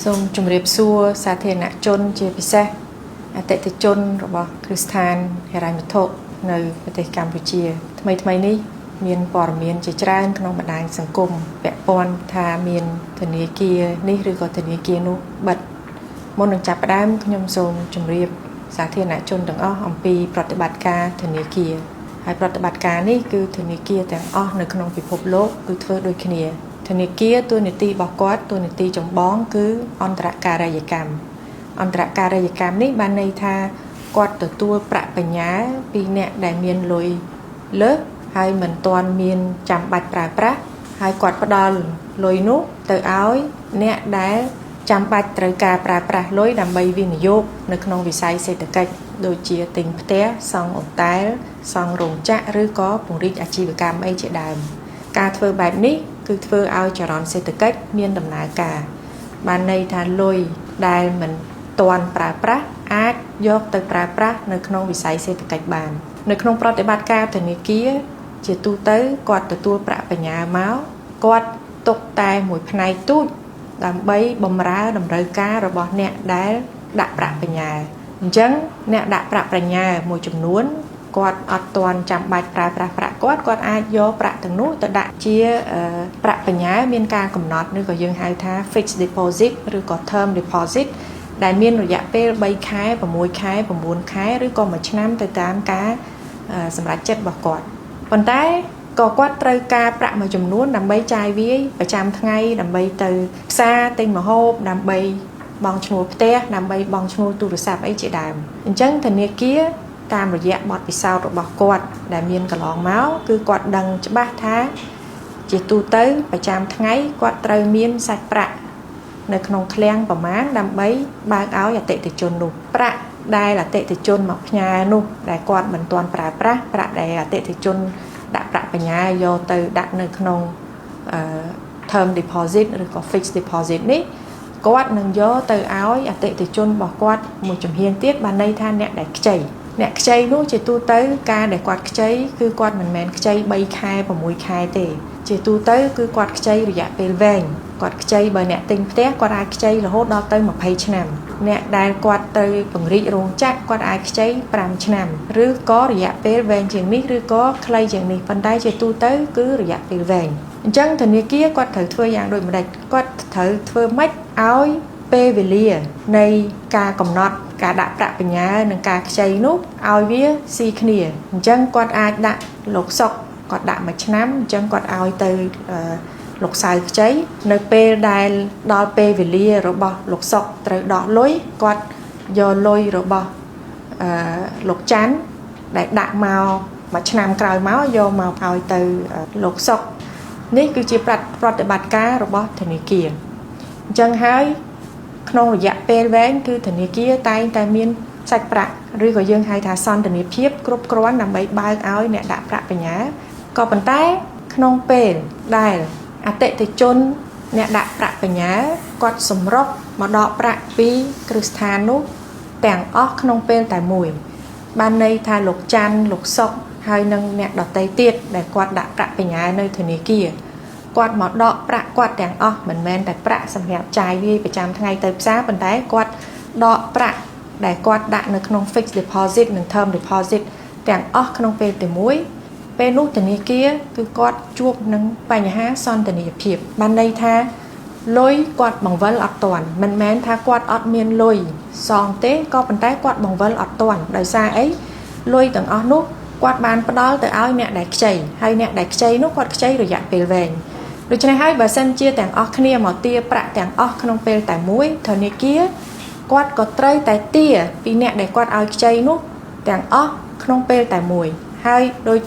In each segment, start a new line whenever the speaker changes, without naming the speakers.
សូមជម្រាបសួរសាធារណជនជាពិសេសអតិថិជនរបស់គ្រឹះស្ថានហិរញ្ញវត្ថុនៅប្រទេសកម្ពុជាថ្មីនេះមានព័ត៌មានជាច្រើនក្នុងបណ្ដាញសង្គមពាក់ព័ន្ធថាមានធនាគារនេះឬក៏ធនាគារនោះបិទមុននឹងចាប់ផ្ដើមខ្ញុំសូមជម្រាបសាធារណជនទាំងអស់អំពីប្រតិបត្តិការធនាគារហើយប្រតិបត្តិការនេះគឺធនាគារទាំងអស់នៅក្នុងពិភពលោកគឺធ្វើដូចគ្នាធនាគារតួនាទីរបស់គាត់តួនាទីចម្បងគឺអន្តរការីយកម្មនេះបានន័យថាគាត់ទទួលប្រាក់បញ្ញើពីអ្នកដែលមានលុយលើសហើយមិនទាន់មានចាំបាច់ប្រើប្រាស់ហើយគាត់ផ្ដល់លុយនោះទៅឲ្យអ្នកដែលចាំបាច់ត្រូវការប្រើប្រាស់លុយដើម្បីវិនិយោគនៅក្នុងវិស័យសេដ្ឋកិច្ចដូចជាទិញផ្ទះសង់អ៊ូតែលសង់រោងចក្រឬក៏ពង្រីកអាជីវកម្មអីជាដើមការធ្វើបែបនេះគឺធ្វើឲ្យចរន្តសេដ្ឋកិច្ចមានដំណើរការបានន័យថាលុយដែលមិនទាន់ប្រើប្រាស់អាចយកទៅប្រើប្រាស់នៅក្នុងវិស័យសេដ្ឋកិច្ចបាននៅក្នុងប្រតិបត្តិការធនាគារជាទូទៅគាត់ទទួលប្រាក់បញ្ញើមកគាត់ទុកតែមួយផ្នែកទូចដើម្បីបម្រើតម្រូវការរបស់អ្នកដែលដាក់ប្រាក់បញ្ញើអញ្ចឹងអ្នកដាក់ប្រាក់បញ្ញើមួយចំនួនគាត់អត់ទាន់ចាំបាច់ប្រើប្រាស់ប្រាក់គាត់អាចយកប្រាក់ទាំងនោះទៅដាក់ជាប្រាក់បញ្ញើមានការកំណត់ឬក៏យើងហៅថា fixed deposit ឬក៏ term deposit ដែលមានរយៈពេល3ខែ6ខែ9ខែឬក៏1ឆ្នាំទៅតាមការសម្រេចចិត្តរបស់គាត់ប៉ុន្តែក៏គាត់ត្រូវការប្រាក់មួយចំនួនដើម្បីចាយវាយប្រចាំថ្ងៃដើម្បីទៅផ្សារទិញម្ហូបដើម្បីបង់ឈ្នួលផ្ទះដើម្បីបង់ឈ្នួលទូរស័ព្ទអីជាដើមអញ្ចឹងធនាគារតាមរយៈបទពិសោធន៍របស់គាត់ដែលមានកន្លងមកគឺគាត់ដឹងច្បាស់ថាជាទូទៅប្រចាំថ្ងៃគាត់ត្រូវមានសាច់ប្រាក់នៅក្នុងឃ្លាំងប្រមាណដើម្បីបើកឲ្យអតិថិជននោះប្រាក់ដែលអតិថិជនមកផ្ញើនោះដែលគាត់មិនទាន់ប្រើប្រាស់ប្រាក់ដែលអតិថិជនដាក់ប្រាក់បញ្ញើយកទៅដាក់នៅក្នុងterm deposit ឬក៏ fixed deposit នេះគាត់នឹងយកទៅឲ្យអតិថិជនរបស់គាត់មួយចំហៀងទៀតបានន័យថាអ្នកដែលខ្ចីនោះជាទូទៅការដែលគាត់ខ្ចីគឺគាត់មិនមែនខ្ចី3ខែ6ខែទេជាទូទៅគឺគាត់ខ្ចីរយៈពេលវែងគាត់ខ្ចីបើអ្នកទិញផ្ទះគាត់អាចខ្ចីរហូតដល់ទៅ20ឆ្នាំអ្នកដែលគាត់ទៅពង្រីករោងចក្រគាត់អាចខ្ចី5ឆ្នាំឬក៏រយៈពេលវែងជាងនេះឬក៏ខ្លីជាងនេះប៉ុន្តែជាទូទៅគឺរយៈពេលវែងអញ្ចឹងធនាគារគាត់ត្រូវធ្វើយ៉ាងដូចម្ដេចគាត់ត្រូវធ្វើម៉េចឲ្យពេលវេលានៃការកំណត់ការដាក់ប្រាក់បញ្ញើនិងការខ្ចីនោះឲ្យវាស៊ីគ្នាអញ្ចឹងគាត់អាចដាក់លោកសុកគាត់ដាក់1ឆ្នាំអញ្ចឹងគាត់ឲ្យទៅលោកសៅខ្ចីនៅពេលដែលដល់ពេលវេលារបស់លោកសុកត្រូវដកលុយគាត់យកលុយរបស់លោកច័ន្ទដែលដាក់មក1ឆ្នាំក្រោយមកយកមកឲ្យទៅលោកសុកនេះគឺជាប្រតិបត្តិការរបស់ធនាគារអញ្ចឹងហើយក្នុងរយៈពេលវែងគឺធនាគារតែងតែមានសាច់ប្រាក់ឬក៏យើងហៅថាសន្តានាភាពគ្រប់គ្រាន់ដើម្បីបើកឲ្យអ្នកដាក់ប្រាក់បញ្ញើក៏ប៉ុន្តែក្នុងពេលដែលអតិថិជនអ្នកដាក់ប្រាក់បញ្ញើគាត់សម្រុកមកដកប្រាក់ពីគ្រឹះស្ថាននោះទាំងអស់ក្នុងពេលតែមួយបានន័យថាលោកច័ន្ទលោកសុកហើយនិងអ្នកដទៃទៀតដែលគាត់ដាក់ប្រាក់បញ្ញើនៅធនាគារគាត់មកដកប្រាក់គាត់ទាំងអស់មិនមែនតែប្រាក់សម្រាប់ចាយវាយប្រចាំថ្ងៃទៅផ្សារប៉ុន្តែគាត់ដកប្រាក់ដែលគាត់ដាក់នៅក្នុង fixed deposit និង term deposit ទាំងអស់ក្នុងពេលតែមួយពេលនោះធនាគារគឺគាត់ជួបនឹងបញ្ហាសន្តានាភាពបានន័យថាលុយគាត់បង្វិលអត់ទាន់មិនមែនថាគាត់អត់មានលុយសងទេក៏ប៉ុន្តែគាត់បង្វិលអត់ទាន់ដោយសារអីលុយទាំងអស់នោះគាត់បានផ្ដល់ទៅឲ្យអ្នកដែលខ្ចីហើយអ្នកដែលខ្ចីនោះគាត់ខ្ចីរយៈពេលវែងដូច្នេះហើយបើសិនជាទាំងអស់គ្នាមកទារប្រាក់ទាំងអស់ក្នុងពេលតែមួយធនាគារគាត់ក៏ត្រូវតែទារពីអ្នកដែលគាត់ឲ្យខ្ចីនោះទាំងអស់ក្នុងពេលតែមួយហើយដោយ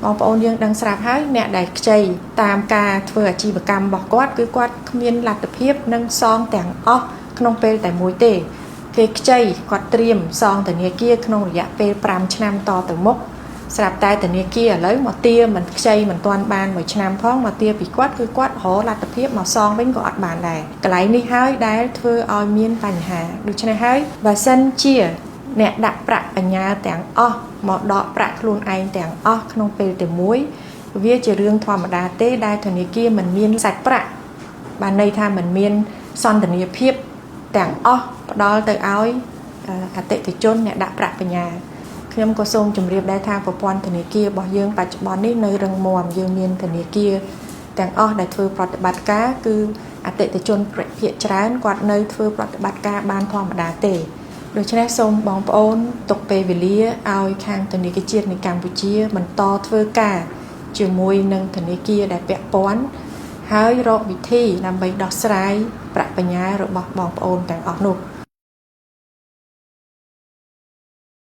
បងប្អូនយើងដឹងស្រាប់ហើយអ្នកដែលខ្ចីតាមការធ្វើអាជីវកម្មរបស់គាត់គឺគាត់គ្មានលទ្ធភាពនឹងសងទាំងអស់ក្នុងពេលតែមួយទេគេខ្ចីគាត់ត្រៀមសងធនាគារក្នុងរយៈពេល5ឆ្នាំតទៅមុខស្រាប់តែធនាគារឥឡូវមកទារមិនខ្ចីមិនទាន់បាន1ឆ្នាំផងមកទារពីគាត់គឺគាត់រកលទ្ធភាពមកសងវិញក៏អត់បានដែរកន្លែងនេះហើយដែលធ្វើឲ្យមានបញ្ហាដូច្នេះហើយបើសិនជាអ្នកដាក់ប្រាក់បញ្ញើទាំងអស់មកដកប្រាក់ខ្លួនឯងទាំងអស់ក្នុងពេលតែមួយវាជារឿងធម្មតាទេដែលធនាគារមិនមានសាច់ប្រាក់បានន័យថាមិនមានសន្តានាភាព ទាំងអស់ផ្ដល់ទៅឲ្យអតិថិជនអ្នកដាក់ប្រាក់បញ្ញើខ្ញុំក៏សូមជម្រាបដែរថាប្រព័ន្ធធនាគាររបស់យើងបច្ចុប្បន្ននេះនៅរឹងមាំយើងមានធនាគារទាំងអស់ដែលធ្វើប្រតិបត្តិការគឺអតិថិជនភាគច្រើនគាត់នៅធ្វើប្រតិបត្តិការបានធម្មតាទេដូច្នេះសូមបងប្អូនទុកពេលវេលាឲ្យខាងធនាគារជាតិនៃកម្ពុជាបន្តធ្វើការជាមួយនឹងធនាគារដែលពាក់ព័ន្ធហើយរកវិធីដើម្បីដោះស្រាយប្រាក់បញ្ញើរបស់បងប្អូនទាំងអស់នោះ